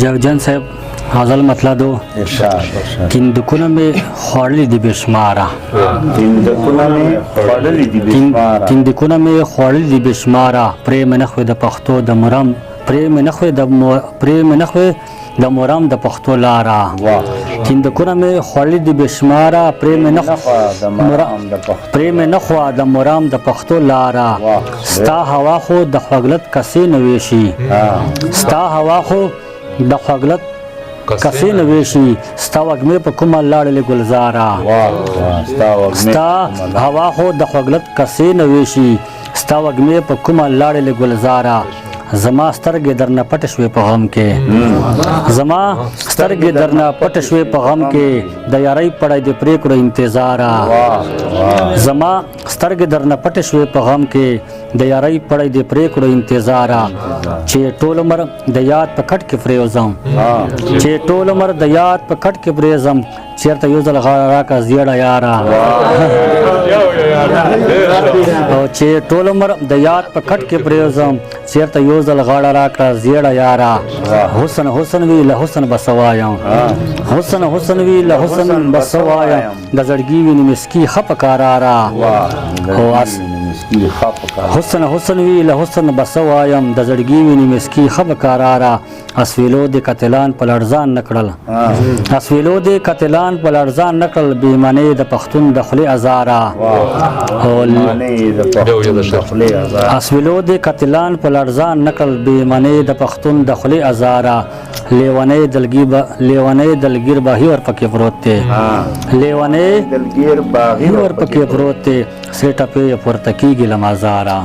جوجن صاحب غزل مطلع دو کندکونه مې خوړلي دي بېشماره کندکونه مې خوړلي دي بېشماره پرې مې نه خوې د پښتو د مرم پرې مې نه خوې د مرم د پښتو لاره کندکونه مې خوړلي دي بېشماره پرې مې نه خوا د مرم د پښتو لاره ستا هوا خو د خوږلت کسې نه ویشي ستا هوا خو د خوږلت کسې نه ویشي ستا وږمې په کومه لاړلې ګلزاره ستا هوا خو د خوږلت کسې نه ویشي ستا وږمې په کومه لاړلې ګلزاره زما سترګې درنه پټ شوې په غم کې زما سترګې درنه پټ شوې په غم کې د یارۍ پړی د پرېکړو انتظاره زما سترګې درنه پټ شوې په غم کې د یارۍ پړی د پرېکړو انتظاره چې ټول عمر د یاد په کټ کې پرېوځم چې ټول عمر د یاد په کټ کې پرېوځم چېرته یو ځل غاړه راکړه زیړه یاره او چې ټول عمر د یاد په کټ کې پرېوځم چېرته یو ځل غاړه راکړه زیړه یاره حسن حسن وي له حسن به څه وایم حسن حسن وي له حسن به څه وایم د زړګي وینې مسکي ښه په کاراره حسن حسن وي له حسن به څه وایم د زړګي وینې مسکي ښه په کاراره اسویلو د قتلان په لړزان نه کړل اسویلو د قتلان په لړزان نه کړل بېمنې د پښتون د خولې ازاره اسویلو د قتلان په لړزان نه کړل بېمنې د پښتون د خولې ازاره لیونی دلګیر باهي ورپکې پروت دی لیونی دلګیر باهي ورپکې پروت دی سې ټپې پورته کېږي له مزاره